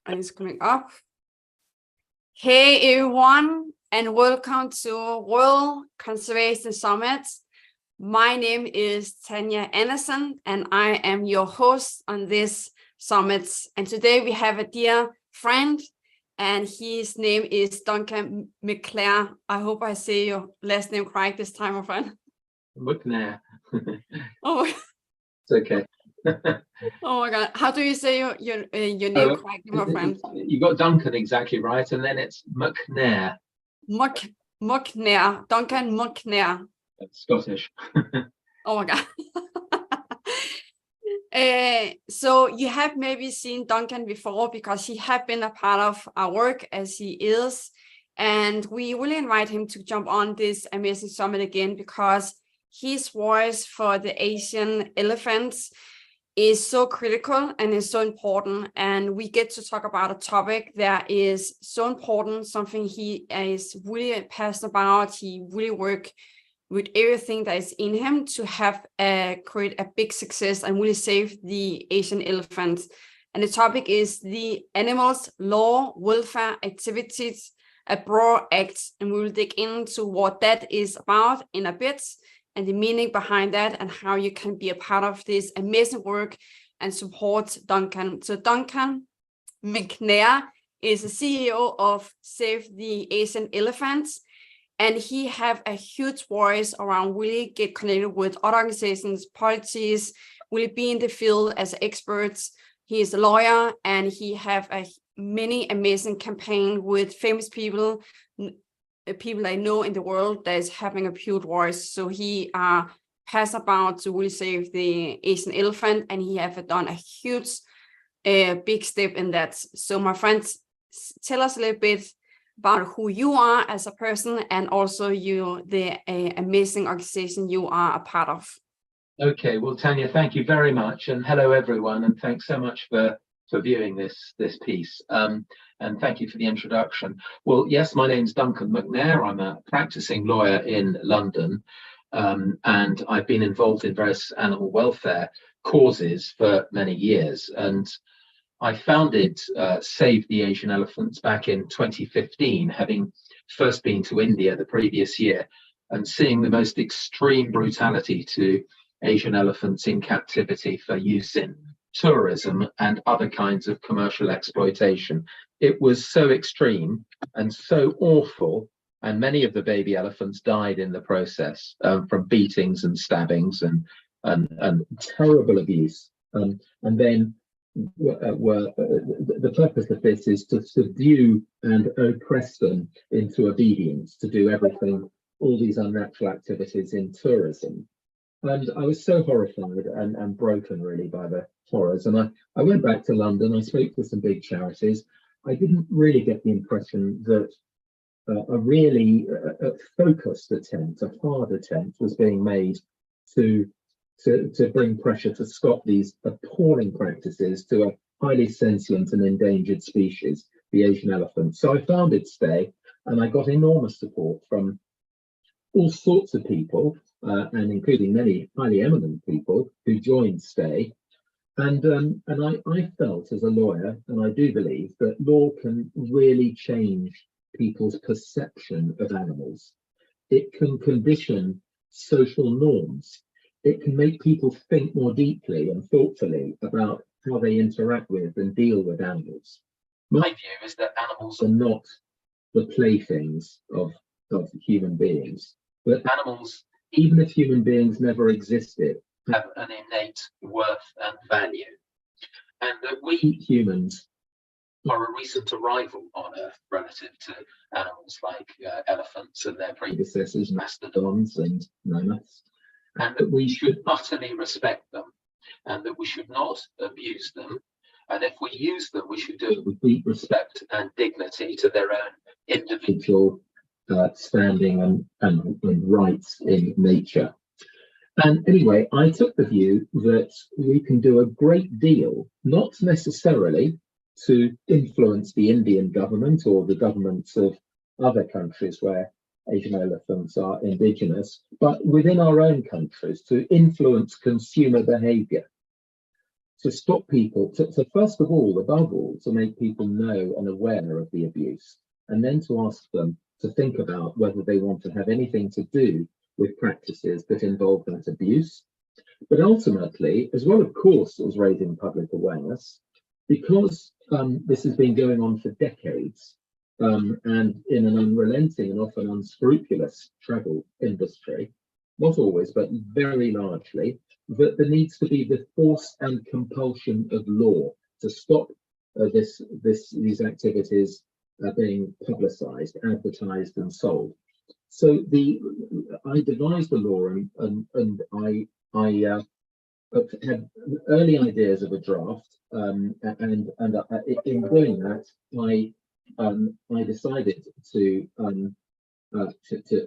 And it's coming up. Hey everyone, and welcome to Royal Conservation Summit. My name is Tanya Anderson, and I am your host on this summit. And today we have a dear friend, and his name is Duncan Mcnair. I hope I say your last name correct this time, my friend. Mcnair. Oh, It's okay. oh my God! How do you say your name correctly, my friend? You got Duncan exactly right, and then it's Mcnair. Mcnair, Duncan Mcnair. That's Scottish. Oh my God. So you have maybe seen Duncan before because he had been a part of our work as he is, and we really invite him to jump on this amazing summit again because his voice for the Asian elephants is so critical and is so important, and we get to talk about a topic that is so important, something he is really passionate about. He really works with everything that is in him to have create a big success and really save the Asian elephants. And the topic is the animals' law welfare activities, a broad act, and we will dig into what that is about in a bit, and the meaning behind that, and how you can be a part of this amazing work and support Duncan. So Duncan Mcnair is the CEO of Save the Asian Elephants, and he have a huge voice around really get connected with other organizations, policies, really be in the field as experts. He is a lawyer, and he have many amazing campaign with famous people I know in the world that is having a huge voice. So he passed about to really save the Asian elephant, and he have done a huge big step in that. So my friends, tell us a little bit about who you are as a person, and also the amazing organization you are a part of. Okay, well, Tanya, thank you very much, and hello everyone, and thanks so much for viewing this piece. And thank you for the introduction. Well, yes, my name's Duncan Mcnair. I'm a practicing lawyer in London, and I've been involved in various animal welfare causes for many years. And I founded Save the Asian Elephants back in 2015, having first been to India the previous year and seeing the most extreme brutality to Asian elephants in captivity for use in tourism and other kinds of commercial exploitation. It was so extreme and so awful, and many of the baby elephants died in the process from beatings and stabbings and terrible abuse. And then the purpose of this is to subdue and oppress them into obedience, to do everything, all these unnatural activities in tourism. And I was so horrified and broken really by the horrors. And I went back to London. I spoke to some big charities. I didn't really get the impression that a really focused attempt, a hard attempt was being made to bring pressure to stop these appalling practices to a highly sentient and endangered species, the Asian elephant. So I founded STAY, and I got enormous support from all sorts of people, and including many highly eminent people who joined STAY. And I felt as a lawyer, and I do believe, that law can really change people's perception of animals. It can condition social norms. It can make people think more deeply and thoughtfully about how they interact with and deal with animals. My view is that animals are not the playthings of human beings, but animals, even if human beings never existed, have an innate worth and value, and that we humans are a recent arrival on Earth relative to animals like elephants and their predecessors, mastodons and mammoths, and that we should utterly respect them, and that we should not abuse them, and if we use them, we should do it with deep respect and dignity to their own individual standing and rights in nature. And anyway, I took the view that we can do a great deal, not necessarily to influence the Indian government or the governments of other countries where Asian elephants are indigenous, but within our own countries to influence consumer behavior. to stop people, to first of all, above all, to make people know and aware of the abuse, and then to ask them to think about whether they want to have anything to do with practices that involve that abuse. But ultimately, as well, of course, as raising public awareness, because this has been going on for decades, and in an unrelenting and often unscrupulous travel industry, not always, but very largely, that there needs to be the force and compulsion of law to stop these activities being publicised, advertised, and sold. So I devised the law, and I had early ideas of a draft, and in doing that, I decided to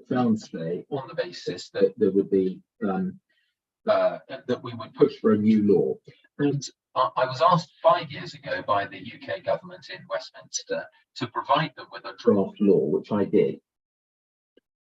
found stay on the basis that there would be that we would push for a new law. And I was asked 5 years ago by the UK government in Westminster to provide them with a draft law, which I did.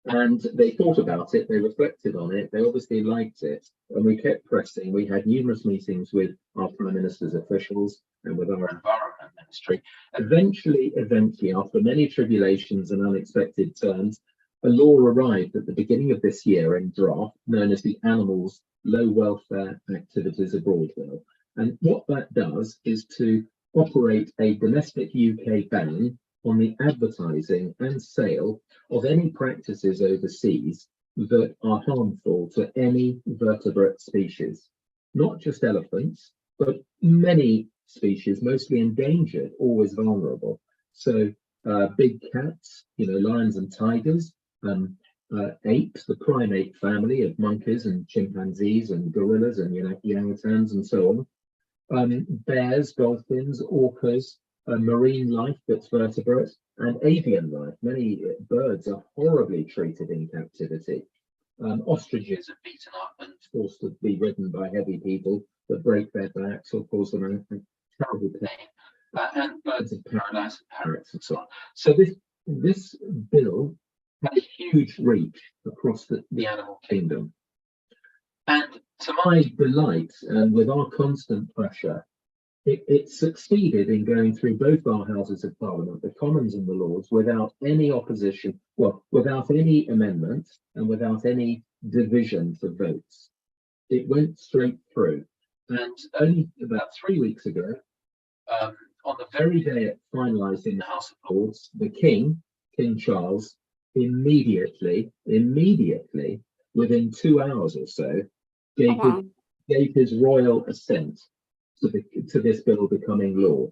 And they thought about it, they reflected on it, they obviously liked it, and we kept pressing. We had numerous meetings with our Prime Minister's officials and with our Environment Ministry. Eventually, after many tribulations and unexpected turns, a law arrived at the beginning of this year in draft, known as the Animals Low Welfare Activities Abroad Bill. And what that does is to operate a domestic UK ban on the advertising and sale of any practices overseas that are harmful to any vertebrate species, not just elephants, but many species, mostly endangered, always vulnerable. So big cats, lions and tigers, apes, the primate family of monkeys and chimpanzees and gorillas and orangutans and so on, bears, dolphins, orcas, marine life that's vertebrate, and avian life. Many birds are horribly treated in captivity. Ostriches are beaten up and forced to be ridden by heavy people that break their backs or cause them a terrible pain. And birds of paradise and parrots and so on. So this bill had a huge reach across the animal kingdom. And to my delight, and with our constant pressure, it succeeded in going through both our Houses of Parliament, the Commons and the Lords, without any opposition, without any amendment and without any division for votes. It went straight through. And only about 3 weeks ago, on the very day it finalised in the House of Lords, the King Charles, immediately, within 2 hours or so, gave his royal assent to this bill becoming law.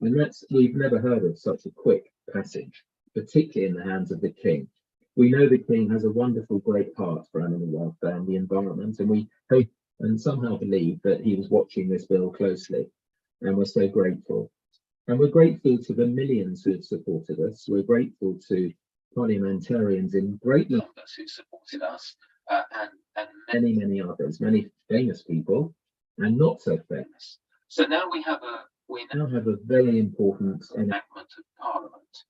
And we've never heard of such a quick passage, particularly in the hands of the King. We know the King has a wonderful, great heart for animal welfare and the environment, and we hope and somehow believe that he was watching this bill closely, and we're so grateful. And we're grateful to the millions who have supported us. We're grateful to parliamentarians in great numbers who supported us, and many, many others, many famous people and not so famous. So now we now have a very important enactment of Parliament.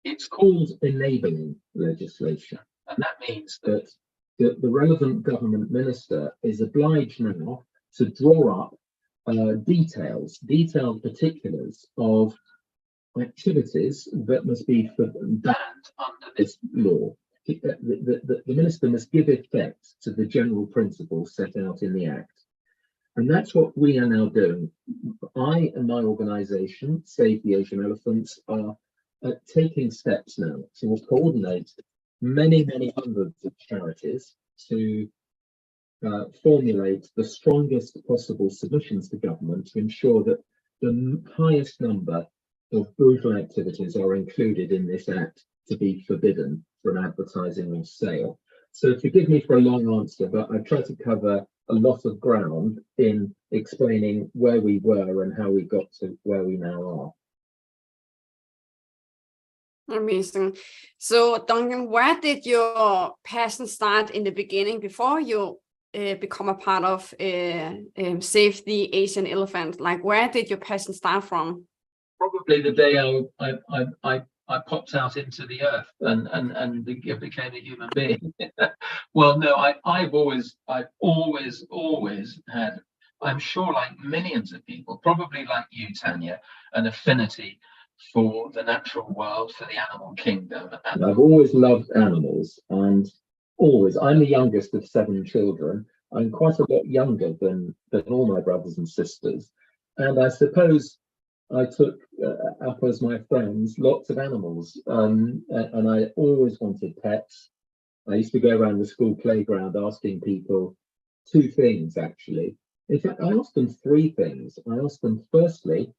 It's called enabling legislation, and that means that the relevant government minister is obliged now to draw up detailed particulars of activities that must be banned under this law. The minister must give effect to the general principles set out in the Act. And that's what we are now doing. I and my organisation, Save the Asian Elephants, are taking steps now to coordinate many, many hundreds of charities to formulate the strongest possible submissions to government to ensure that the highest number of brutal activities are included in this Act to be forbidden from advertising or sale. So forgive me for a long answer, but I tried to cover a lot of ground in explaining where we were and how we got to where we now are. Amazing. So Duncan, where did your passion start in the beginning before you become a part of Save the Asian Elephant? Like, where did your passion start from? Probably the day I popped out into the earth and became a human being. Well, no, I've always had I'm sure, like millions of people, probably like you, Tanya, an affinity for the natural world, for the animal kingdom. And I've always loved animals, and always, I'm the youngest of 7 children. I'm quite a lot younger than all my brothers and sisters. And I suppose I took up as my friends lots of animals, and I always wanted pets. I used to go around the school playground asking people 2 things, actually. In fact, I asked them 3 things. I asked them, firstly,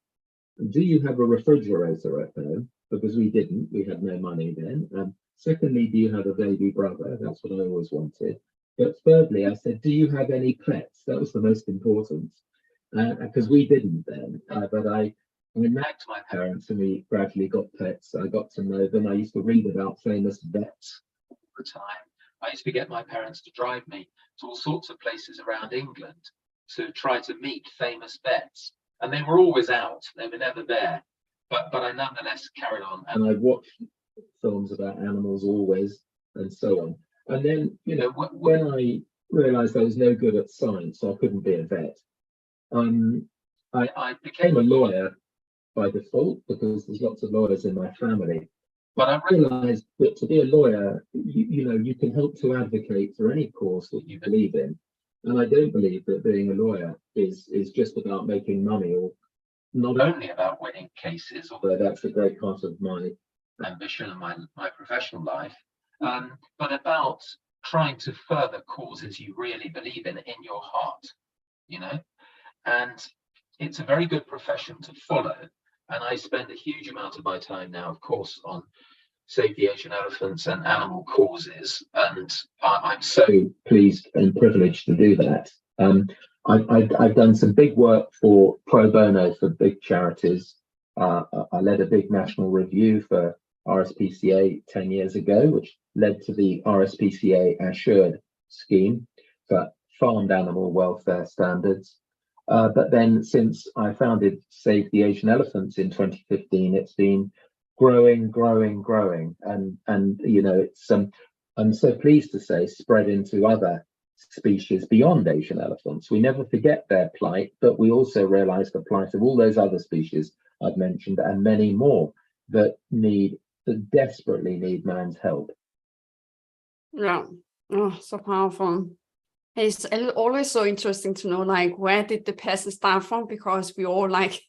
do you have a refrigerator at home? Because we didn't, we had no money then. Secondly, do you have a baby brother? That's what I always wanted. But thirdly, I said, do you have any pets? That was the most important, because we didn't then. But I nagged my parents, and we gradually got pets. I got to know them. I used to read about famous vets all the time. I used to get my parents to drive me to all sorts of places around England to try to meet famous vets. And they were always out, they were never there. But I nonetheless carried on. And I watched films about animals always, and so on. And then, you know, when I realized I was no good at science, so I couldn't be a vet, I became a lawyer by default, because there's lots of lawyers in my family. But I realized that to be a lawyer, you know, you can help to advocate for any cause that you believe in. And I don't believe that being a lawyer is just about making money, or not only about winning cases, although that's a great part of my ambition and my professional life, but about trying to further causes you really believe in your heart, you know. And it's a very good profession to follow. And I spend a huge amount of my time now, of course, on Save the Asian Elephants and animal causes, and I'm so pleased and privileged to do that. I've done some big work for pro bono for big charities. I led a big national review for RSPCA 10 years ago, which led to the RSPCA Assured scheme for farmed animal welfare standards. But then since I founded Save the Asian Elephants in 2015, it's been growing, and you know, it's I'm so pleased to say spread into other species beyond Asian elephants. We never forget their plight, but we also realize the plight of all those other species I've mentioned, and many more that desperately need man's help. Yeah, oh, so powerful. It's always so interesting to know, like, where did the peasants start from? Because we all like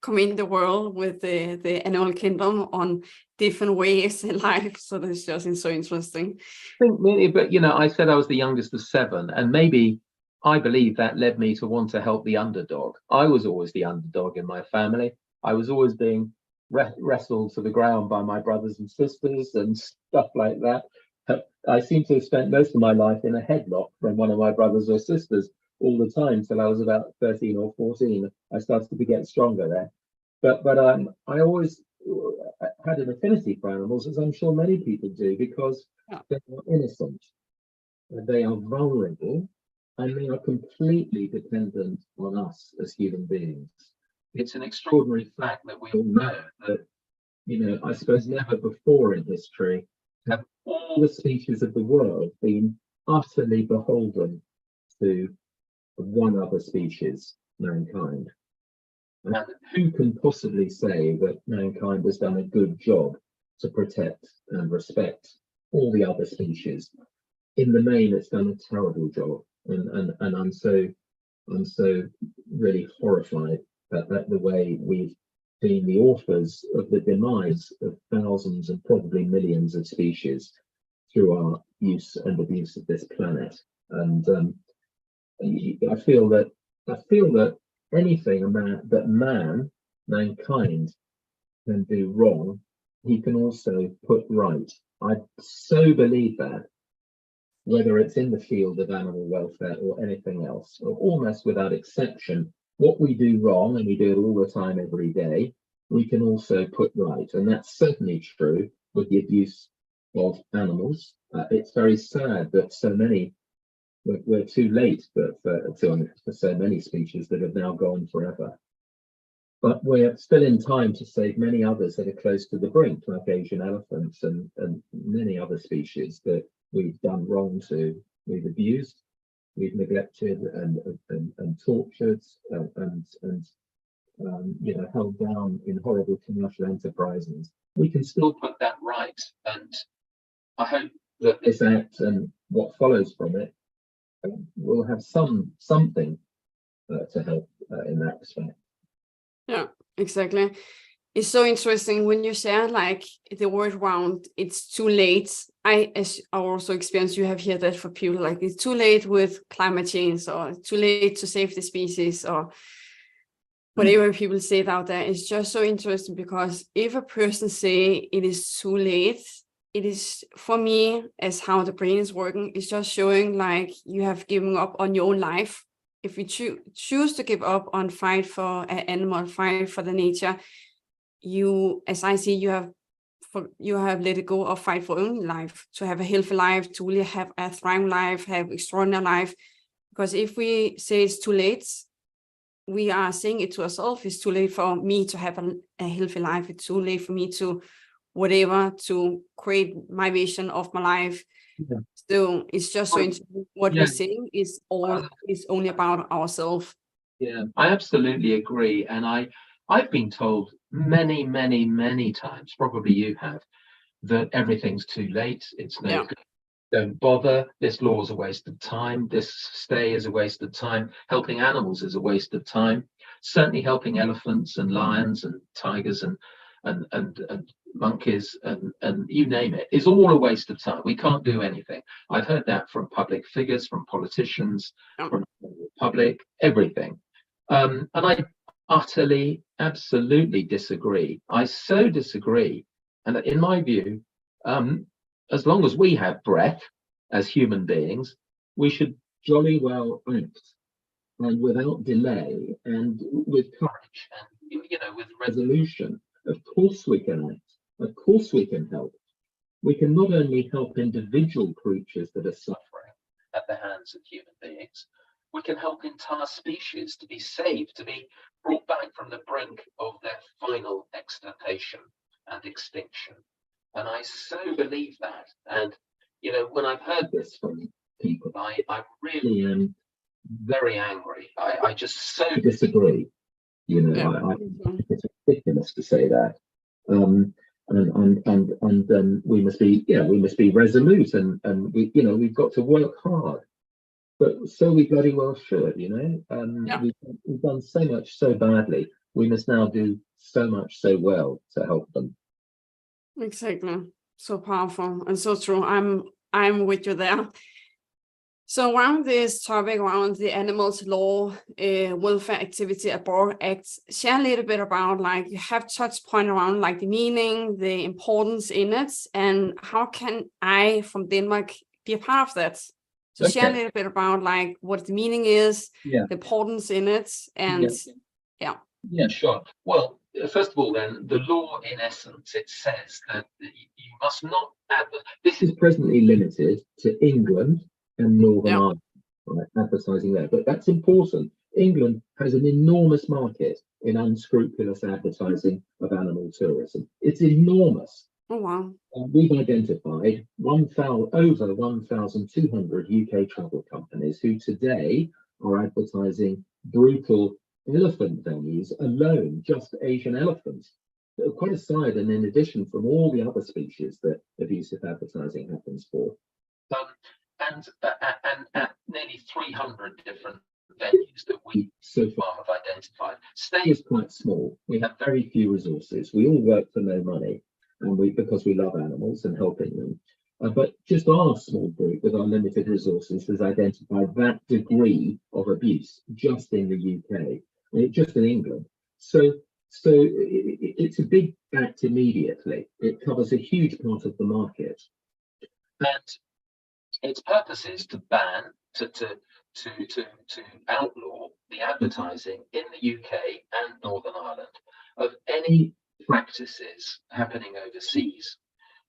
come in the world with the animal kingdom on different ways in life. So that's just so interesting. I think maybe, but you know, I said I was the youngest of 7, and maybe I believe that led me to want to help the underdog. I was always the underdog in my family. I was always being wrestled to the ground by my brothers and sisters and stuff like that. I seem to have spent most of my life in a headlock from one of my brothers or sisters all the time till I was about 13 or 14. I started to get stronger there. But I always had an affinity for animals, as I'm sure many people do, because they are innocent, they are vulnerable, and they are completely dependent on us as human beings. It's an extraordinary fact that we all know that, you know, I suppose never before in history have all the species of the world been utterly beholden to one other species, mankind. And who can possibly say that mankind has done a good job to protect and respect all the other species? In the main, it's done a terrible job, and I'm so really horrified at the way we've been the authors of the demise of thousands and probably millions of species through our use and abuse of this planet. And I feel that anything mankind can do wrong, he can also put right. I so believe that, whether it's in the field of animal welfare or anything else, or almost without exception, what we do wrong, and we do it all the time, every day, we can also put right. And that's certainly true with the abuse of animals. It's very sad that so many, we're too late for so many species that have now gone forever. But we're still in time to save many others that are close to the brink, like Asian elephants and many other species that we've done wrong to, we've abused. we've neglected and tortured and held down in horrible commercial enterprises. We can still put that right, and I hope that this act and what follows from it will have something to help in that respect. Yeah, exactly. It's so interesting when you say like the word round, it's too late. As I also experience, you have heard that for people, like it's too late with climate change, or too late to save the species, or whatever people say it out there. It's just so interesting, because if a person say it is too late, it is, for me, as how the brain is working, it's just showing like you have given up on your own life. If you choose to give up on fight for an animal, fight for the nature, you, as I see, you have let it go of fight for your own life, to have a healthy life, to really have a thriving life, have extraordinary life. Because if we say it's too late, we are saying it to ourselves. It's too late for me to have a healthy life. It's too late for me to whatever, to create my vision of my life. Yeah. So it's just so interesting. What we're saying is only about ourselves. Yeah, I absolutely agree. And I've been told many, many, many times, probably you have, that everything's too late. It's no good. Don't bother. This law is a waste of time. This stay is a waste of time. Helping animals is a waste of time. Certainly helping elephants and lions and tigers and monkeys and you name it is all a waste of time. We can't do anything. I've heard that from public figures, from politicians, from the public, everything. And I utterly, absolutely disagree. I so disagree. And in my view, as long as we have breath as human beings, we should jolly well act, and without delay and with courage and with resolution. Of course we can act. Of course we can help. We can not only help individual creatures that are suffering at the hands of human beings, we can help entire species to be saved, to be brought back from the brink of their final extirpation and extinction. And I so believe that. And, when I've heard this from people, I really am very angry. I just so disagree. It's ridiculous to say that. And we must be resolute, and we've got to work hard. But so we bloody well should, we've done so much so badly. We must now do so much so well to help them. Exactly. So powerful and so true. I'm with you there. So around this topic, around the Animals Law, Welfare Activity Abhorrent Act, share a little bit about, like, you have touched point around like the meaning, the importance in it, and how can I from Denmark be a part of that? So share a little bit about like what the meaning is, the importance in it, and Yeah, sure. Well, first of all, then, the law, in essence, it says that you must not this is presently limited to England and Northern Ireland, right, advertising there. But that's important. England has an enormous market in unscrupulous advertising of animal tourism. It's enormous. Oh, wow. We've identified over 1,200 UK travel companies who today are advertising brutal elephant venues alone, just Asian elephants. Quite aside, and in addition, from all the other species that abusive advertising happens for. And at nearly 300 different venues that we so far have identified. Stay is quite small. We have very few resources. We all work for no money, and because we love animals and helping them. But just our small group, with our limited resources, has identified that degree of abuse just in the UK, just in England. So it's a big act immediately. It covers a huge part of the market, and its purpose is to ban, to outlaw the advertising in the UK and Northern Ireland of any practices happening overseas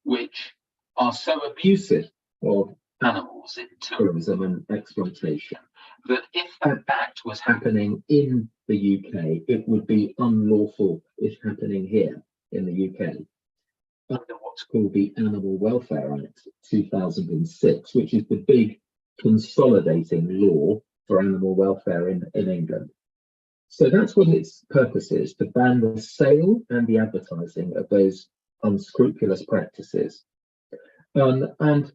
which are so abusive of animals in tourism and exploitation that if that act was happening in the UK, it would be unlawful if happening here in the UK. Under what's called the Animal Welfare Act 2006, which is the big consolidating law for animal welfare in England. So that's what its purpose is, to ban the sale and the advertising of those unscrupulous practices. And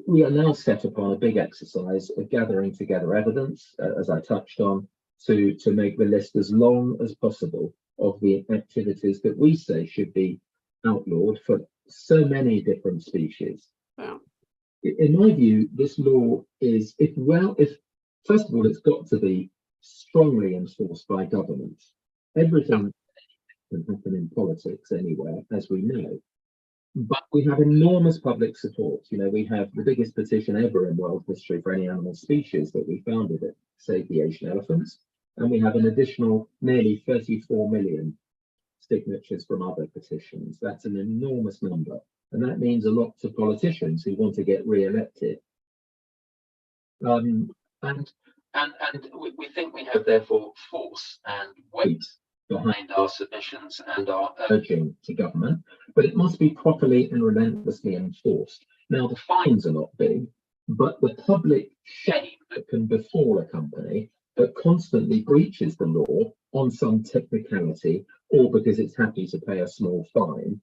we are now set upon a big exercise of gathering together evidence, as I touched on, to make the list as long as possible of the activities that we say should be outlawed for so many different species. Yeah. In my view, this law is, if first of all, it's got to be strongly enforced by governments. Everything can happen in politics anywhere, as we know. But we have enormous public support. You know, we have the biggest petition ever in world history for any animal species that we founded at Save the Asian Elephants. And we have an additional nearly 34 million signatures from other petitions. That's an enormous number. And that means a lot to politicians who want to get re-elected. And we think we have therefore force and weight behind our submissions and our urging to government, but it must be properly and relentlessly enforced. Now, the fines are not big, but the public shame that can befall a company that constantly breaches the law on some technicality or because it's happy to pay a small fine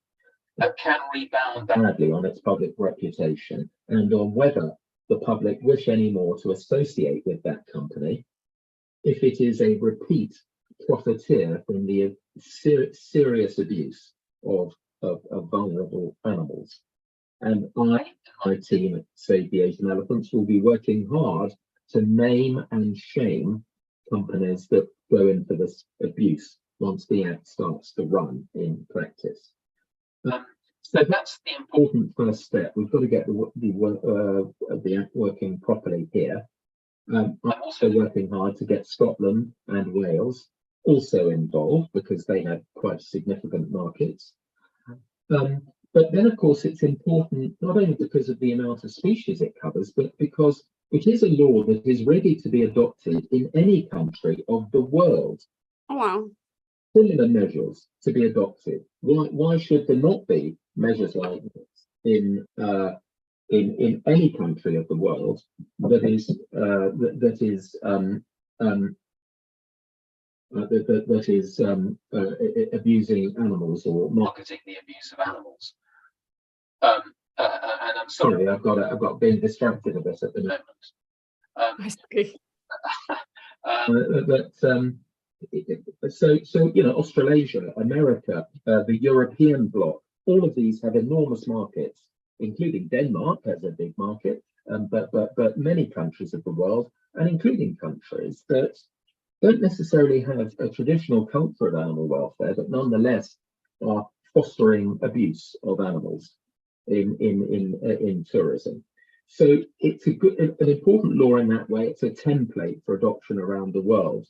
can rebound badly on its public reputation and on whether the public wish anymore to associate with that company if it is a repeat profiteer from the serious abuse of vulnerable animals. And I and my team at Save the Asian Elephants will be working hard to name and shame companies that go into this abuse once the act starts to run in practice. So that's the important first step. We've got to get the act working properly here. I'm also working hard to get Scotland and Wales also involved because they have quite significant markets. But then, of course, it's important not only because of the amount of species it covers, but because it is a law that is ready to be adopted in any country of the world. Oh, wow. Similar measures to be adopted. Why should there not be measures like this in any country of the world that is abusing animals or marketing the abuse of animals? And I'm sorry, I've got been distracted a bit at the moment. So you know, Australasia, America, the European bloc, all of these have enormous markets, including Denmark has a big market, but many countries of the world, and including countries that don't necessarily have a traditional culture of animal welfare, but nonetheless are fostering abuse of animals in tourism. So it's an important law in that way. It's a template for adoption around the world.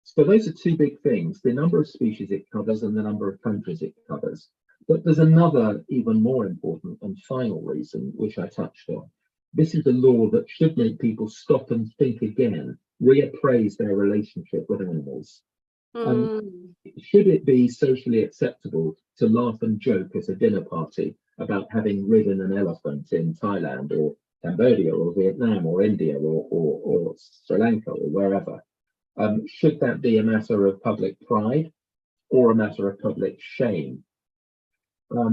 So those are two big things: the number of species it covers and the number of countries it covers. But there's another even more important and final reason, which I touched on. This is a law that should make people stop and think again, reappraise their relationship with animals. Should it be socially acceptable to laugh and joke at a dinner party about having ridden an elephant in Thailand or Cambodia or Vietnam or India or Sri Lanka or wherever? Should that be a matter of public pride or a matter of public shame? Or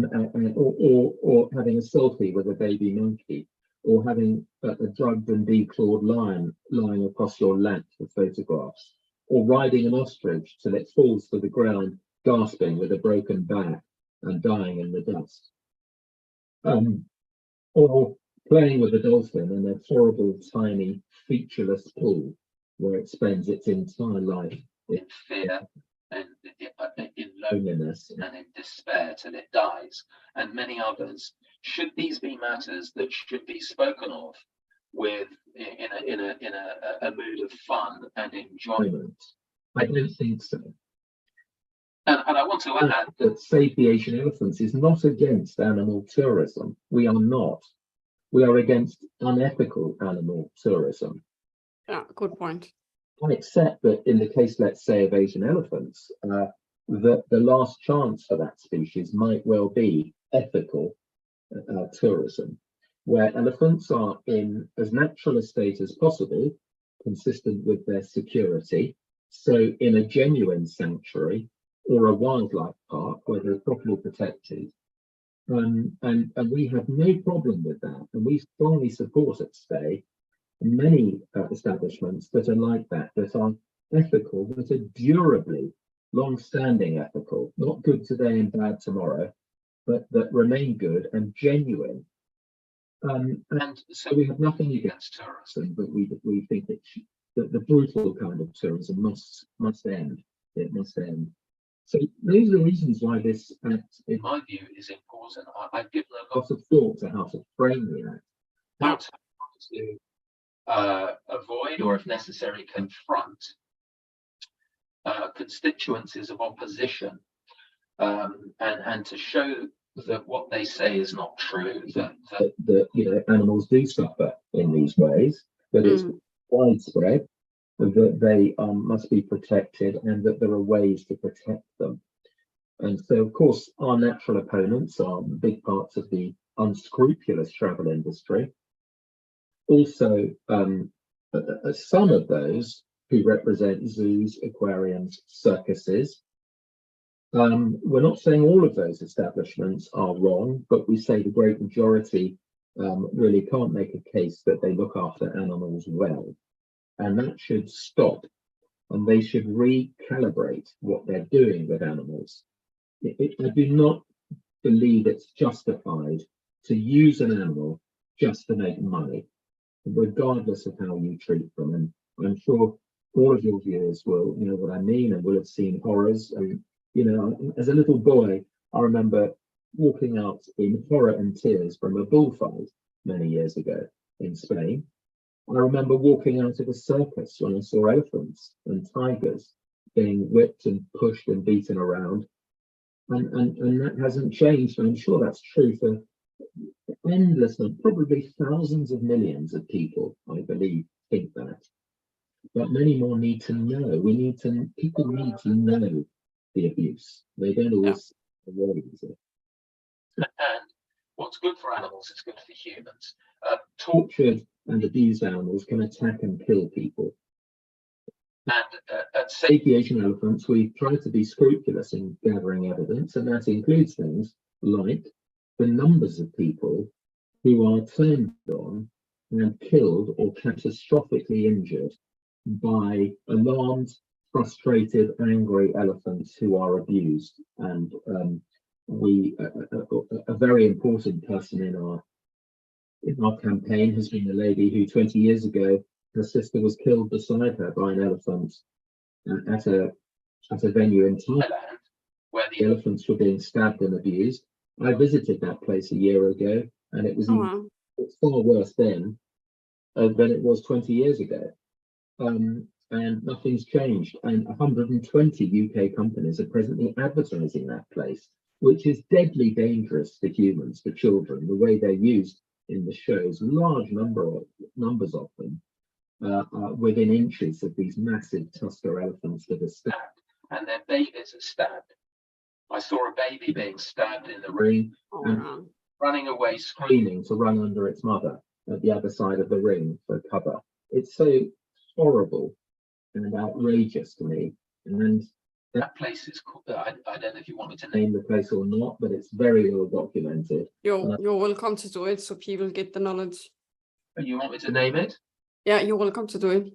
having a selfie with a baby monkey, or having a drugged and declawed lion lying across your lap for photographs, or riding an ostrich till it falls to the ground, gasping with a broken back and dying in the dust, or playing with a dolphin in a horrible, tiny, featureless pool where it spends its entire life in fear and in loneliness and in despair till it dies, and many others. Should these be matters that should be spoken of with in a mood of fun and enjoyment? I don't think so. And I want to add that Save the Asian Elephants is not against animal tourism. We are not. We are against unethical animal tourism. Yeah, good point. I accept that in the case, let's say, of Asian elephants, that the last chance for that species might well be ethical tourism. where elephants are in as natural a state as possible, consistent with their security. So in a genuine sanctuary or a wildlife park where they're properly protected. And we have no problem with that. And we strongly support at Stay many establishments that are like that, that are ethical, that are durably, long-standing ethical, not good today and bad tomorrow, but that remain good and genuine. And so we have nothing against tourism, but we think that the brutal kind of tourism must end. It must end. So those are the reasons why this act, in my view, is important. I've given a lot of thought to how to frame the act, how to avoid, or if necessary, confront constituencies of opposition, and to show that what they say is not true, that you know, animals do suffer in these ways, that it's widespread, that they must be protected, and that there are ways to protect them. And so, of course, our natural opponents are big parts of the unscrupulous travel industry. Also, some of those who represent zoos, aquariums, circuses. We're not saying all of those establishments are wrong, but we say the great majority really can't make a case that they look after animals well. And that should stop, and they should recalibrate what they're doing with animals. I do not believe it's justified to use an animal just to make money, regardless of how you treat them. And I'm sure all of your viewers will know what I mean, and will have seen horrors. And you know, as a little boy, I remember walking out in horror and tears from a bullfight many years ago in Spain. I remember walking out of a circus when I saw elephants and tigers being whipped and pushed and beaten around. And that hasn't changed. I'm sure that's true for endless, probably thousands of millions of people, I believe, think that. But many more need to know. People need to know the abuse. They don't always realize it. And what's good for animals is good for humans. Tortured and abused animals can attack and kill people. And at Save the Asian Elephants, we try to be scrupulous in gathering evidence, and that includes things like the numbers of people who are turned on and killed or catastrophically injured by alarmed, frustrated, angry elephants who are abused. And a very important person in our campaign has been a lady who 20 years ago, her sister was killed beside her by an elephant at a venue in Thailand where the elephants were being stabbed and abused. I visited that place a year ago, and it was far worse then than it was 20 years ago. And nothing's changed. And 120 UK companies are presently advertising that place, which is deadly dangerous for humans, for children. The way they're used in the shows, large numbers of them within inches of these massive tusker elephants that are stabbed, and their babies are stabbed. I saw a baby being stabbed in the ring and running away screaming to run under its mother at the other side of the ring for cover. It's so horrible and outrageous to me. And that place is called, I don't know if you want me to name the place or not, but it's very well documented. You're welcome to do it so people get the knowledge. You want me to name it? Yeah, you're welcome to do it.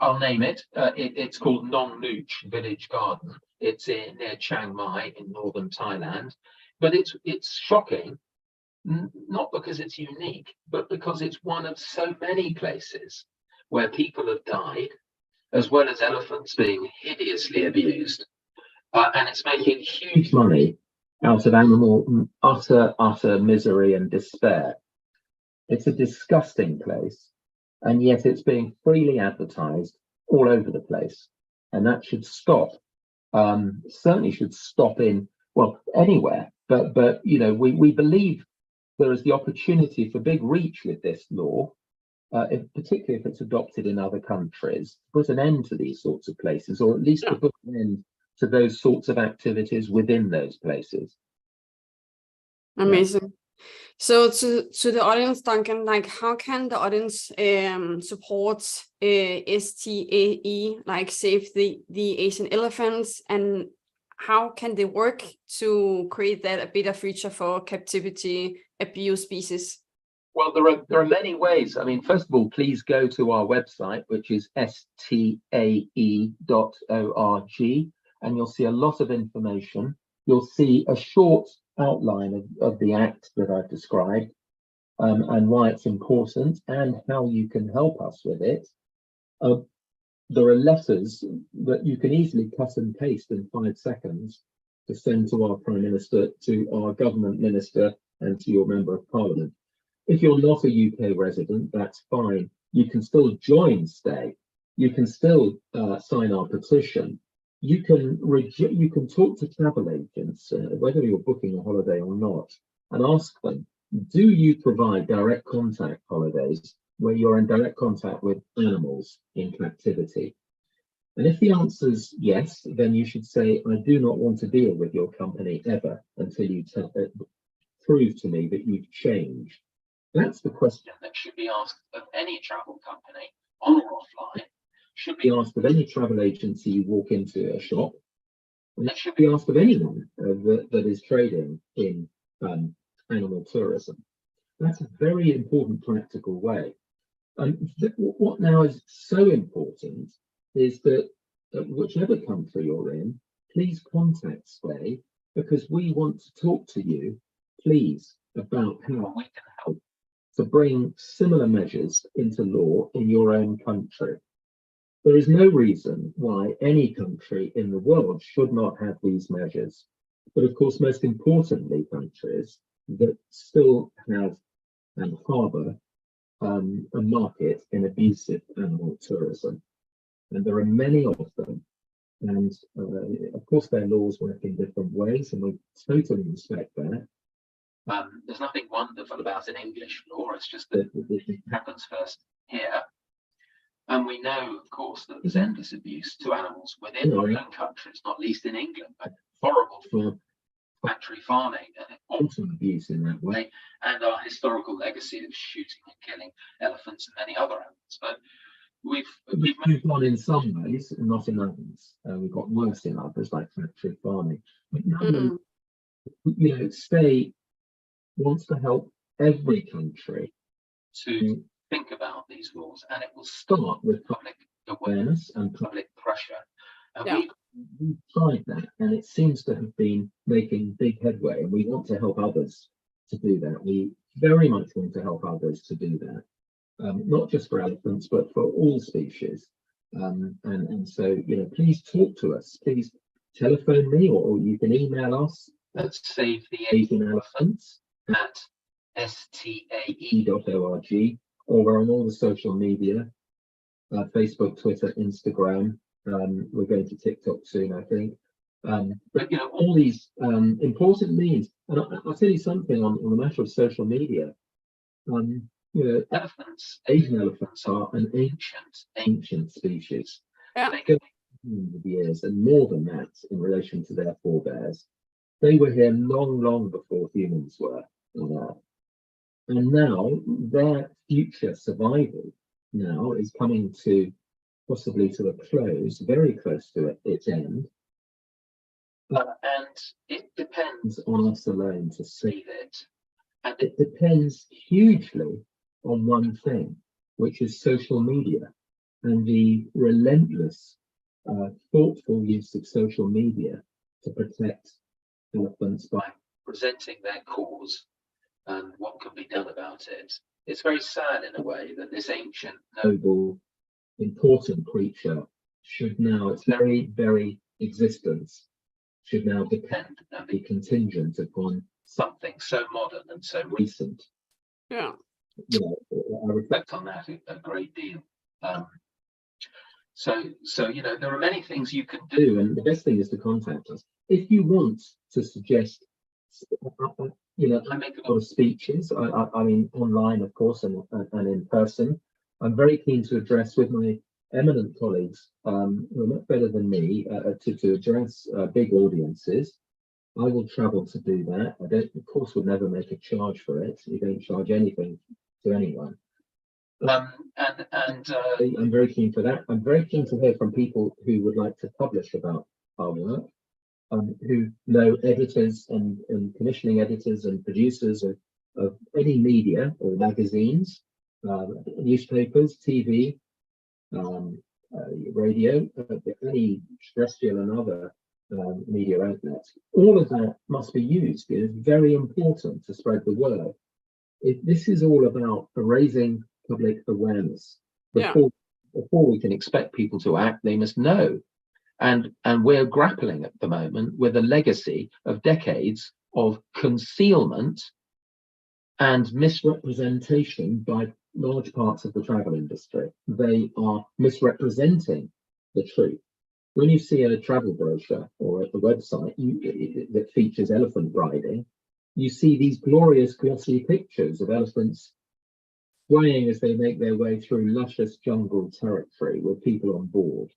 I'll name it. It's called Nong Nooch Village Garden. It's near Chiang Mai in northern Thailand. But it's shocking, not because it's unique, but because it's one of so many places where people have died, as well as elephants being hideously abused. And it's making huge money out of animal utter misery and despair. It's a disgusting place, and yet it's being freely advertised all over the place. And that should stop. Certainly should stop in, well, anywhere. But you know, we believe there is the opportunity for big reach with this law, particularly if it's adopted in other countries, to put an end to these sorts of places, or at least to put an end to those sorts of activities within those places. Amazing. So to the audience, Duncan, like how can the audience support STAE, like Save the Asian Elephants, and how can they work to create that a better future for captivity abused species? Well, there are many ways. I mean, first of all, please go to our website, which is stae.org, and you'll see a lot of information. You'll see a short outline of the act that I've described, and why it's important and how you can help us with it. There are letters that you can easily cut and paste in 5 seconds to send to our Prime Minister, to our government minister, and to your Member of Parliament. If you're not a UK resident, that's fine. You can still join STAY. You can still sign our petition. You can talk to travel agents, whether you're booking a holiday or not, and ask them, do you provide direct contact holidays where you're in direct contact with animals in captivity? And if the answer is yes, then you should say, I do not want to deal with your company ever until you prove to me that you've changed. That's the question that should be asked of any travel company, on or offline, should be asked of any travel agency you walk into a shop, and that should be asked of anyone that is trading in animal tourism. That's a very important practical way. And what now is so important is that whichever country you're in, please contact STAY, because we want to talk to you, please, about how we can help to bring similar measures into law in your own country. There is no reason why any country in the world should not have these measures. But of course, most importantly, countries that still have and harbour a market in abusive animal tourism. And there are many of them. And of course, their laws work in different ways, and we totally respect that. There's nothing wonderful about an English law, it's just that it happens first here. And we know, of course, that there's endless abuse to animals within our own countries, not least in England, but horrible for factory farming and wanton abuse in that way, and our historical legacy of shooting and killing elephants and many other animals. But we've moved on in some ways, and not in others. We've got worse in others, like factory farming. But STAY wants to help every country to think about these laws, and it will start with public awareness and public pressure. And we've tried that, and it seems to have been making big headway, and we want to help others to do that. We very much want to help others to do that, not just for elephants, but for all species. And so, please talk to us. Please telephone me, or you can email us at Save the Asian Elephants at stae.org, or we're on all the social media, Facebook, Twitter, Instagram. We're going to TikTok soon, I think. But all these important means. And I'll tell you something on the matter of social media. Elephants, Asian elephants, are an ancient species. Yeah. They go millions of years, and more than that in relation to their forebears. They were here long before humans were on Earth. And now their future survival now is coming to possibly to a close, very close to its end. And it depends on us alone to save it. And it depends hugely on one thing, which is social media and the relentless, thoughtful use of social media to protect elephants by presenting their cause and what can be done about it. It's very sad in a way that this ancient, noble, important creature should now, its very existence should now depend and be contingent upon something so modern and so recent. Yeah. I reflect on that a great deal. So there are many things you can do, and the best thing is to contact us. If you want to suggest, I make a lot of speeches, I mean, online, of course, and in person. I'm very keen to address with my eminent colleagues, who are much better than me, to address big audiences. I will travel to do that. I don't, of course, would never make a charge for it. You don't charge anything to anyone. I'm very keen for that. I'm very keen to hear from people who would like to publish about our work, who know editors and commissioning editors and producers of any media or magazines, newspapers, TV, radio, any terrestrial and other media outlets. All of that must be used. It is very important to spread the word. This is all about raising public awareness. Before we can expect people to act, they must know. And we're grappling at the moment with a legacy of decades of concealment and misrepresentation by large parts of the travel industry. They are misrepresenting the truth. When you see a travel brochure or a website that features elephant riding, you see these glorious glossy pictures of elephants swaying as they make their way through luscious jungle territory with people on board.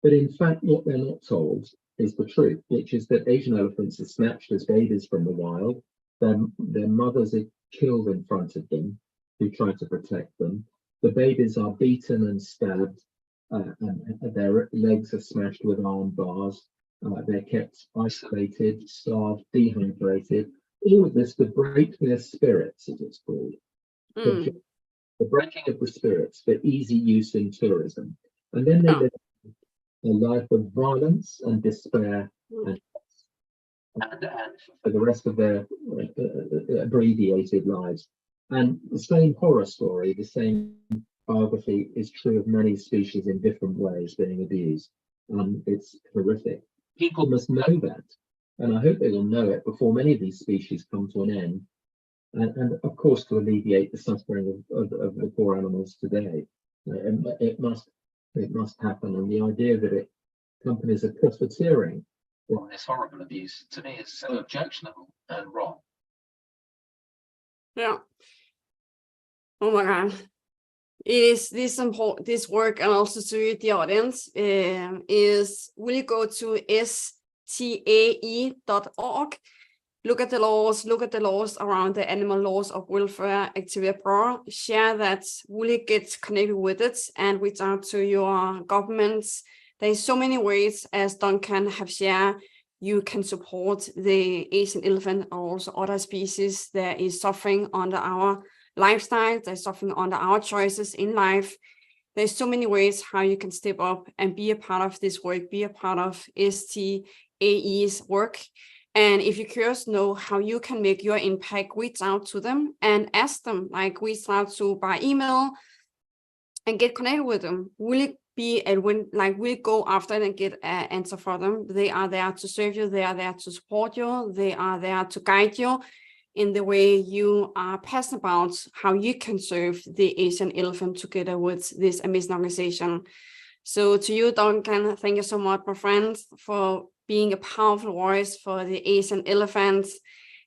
But in fact, what they're not told is the truth, which is that Asian elephants are snatched as babies from the wild. Their mothers are killed in front of them who try to protect them. The babies are beaten and stabbed, and their legs are smashed with arm bars. They're kept isolated, starved, dehydrated. All of this to break their spirits, as it's called. The breaking of the spirits for easy use in tourism. And then they live a life of violence and despair and for the rest of their abbreviated lives. And the same horror story, the same biography is true of many species in different ways being abused. It's horrific. People must know that, and I hope they will know it before many of these species come to an end. And of course, to alleviate the suffering of the poor animals today, it must happen. And the idea that companies are profiteering from this horrible abuse, to me, is so objectionable and wrong. Yeah. Oh my God. It is this work, and also to the audience, is will you go to stae.org, look at the laws around the animal laws of welfare activity abroad, share that, really get connected with it, and reach out to your governments. There's so many ways, as Duncan have shared, you can support the Asian elephant or also other species that is suffering under our lifestyle, they're suffering under our choices in life. There's so many ways how you can step up and be a part of this work, be a part of STAE's work. And if you're curious to know how you can make your impact, reach out to them and ask them, like reach out to by email and get connected with them. Will it be and when we go after it and get an answer for them? They are there to serve you, they are there to support you, they are there to guide you in the way you are passionate about how you can serve the Asian elephant together with this amazing organization. So to you, Duncan, thank you so much, my friend, for being a powerful voice for the Asian elephants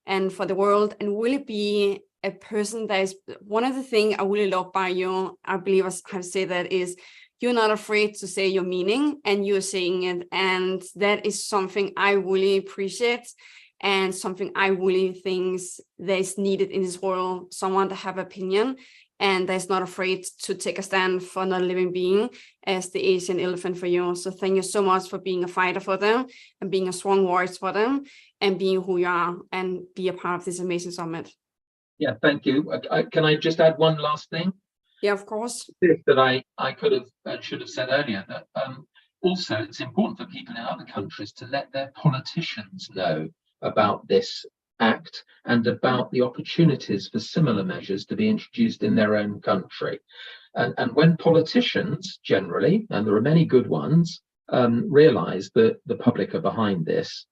and for the world, and really be a person that is one of the things I really love by you. I believe I have said that is you're not afraid to say your meaning and you're saying it. And that is something I really appreciate and something I really think that is needed in this world, someone to have opinion and that's not afraid to take a stand for another living being as the Asian elephant for you. So thank you so much for being a fighter for them and being a strong voice for them and being who you are and be a part of this amazing summit. Yeah, thank you. Can I just add one last thing? Yeah, of course. That I could have and should have said earlier, that also it's important for people in other countries to let their politicians know about this act and about the opportunities for similar measures to be introduced in their own country. And when politicians generally, and there are many good ones, realise that the public are behind this,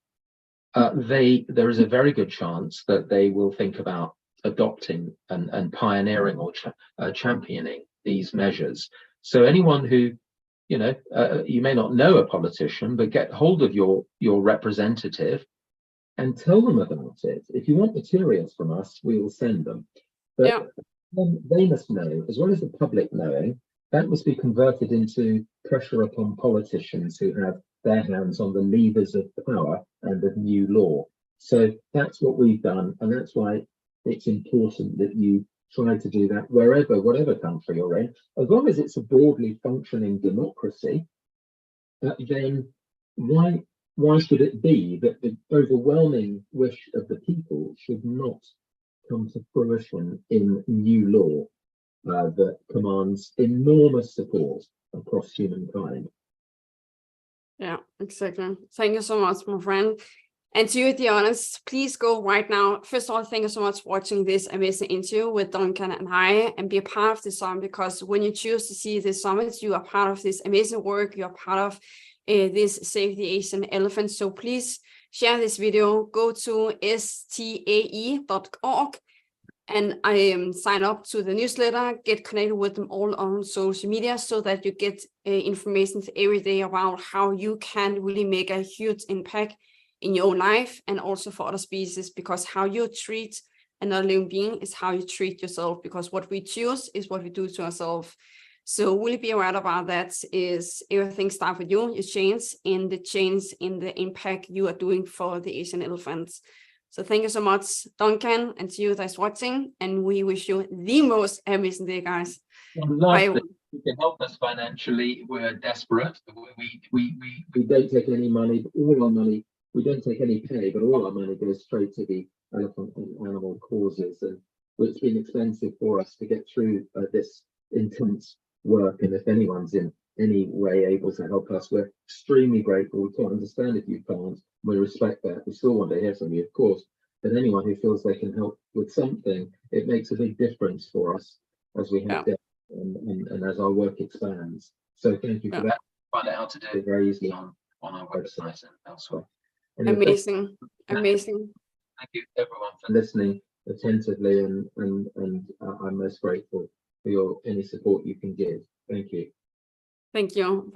there is a very good chance that they will think about adopting and pioneering or championing these measures. So anyone who, you may not know a politician, but get hold of your representative and tell them about it. If you want materials from us, we will send them. But they must know, as well as the public knowing, that must be converted into pressure upon politicians who have their hands on the levers of power and of new law. So that's what we've done, and that's why it's important that you try to do that wherever, whatever country you're in, as long as it's a broadly functioning democracy. Then why should it be that the overwhelming wish of the people should not come to fruition in new law that commands enormous support across humankind? Yeah, exactly. Thank you so much, my friend. And to you, the audience, please go right now. First of all, thank you so much for watching this amazing interview with Duncan and I, and be a part of this summit, because when you choose to see this summit, you are part of this amazing work. You are part of this Save the Asian Elephant. So please share this video, go to stae.org and sign up to the newsletter, get connected with them all on social media, so that you get information every day about how you can really make a huge impact in your own life and also for other species, because how you treat another living being is how you treat yourself, because what we choose is what we do to ourselves. So really be aware about that. Is everything starts with you, change in the impact you are doing for the Asian elephants. So thank you so much, Duncan, and to you guys watching, and we wish you the most amazing day, guys. Lastly, you can help us financially. We're desperate. We don't take any money, but all our money, we don't take any pay, but all our money goes straight to the elephant and animal causes, and it's been expensive for us to get through this intense work. And if anyone's in any way able to help us, we're extremely grateful. We can't understand if you can't. We respect that. We still want to hear from you, of course, but anyone who feels they can help with something, it makes a big difference for us as we have and as our work expands. So thank you for that. Find out how to do it very easily on our website and elsewhere. Anyway, amazing. Thank you everyone for listening attentively, and I'm most grateful for any support you can give. Thank you. Thank you. Bye.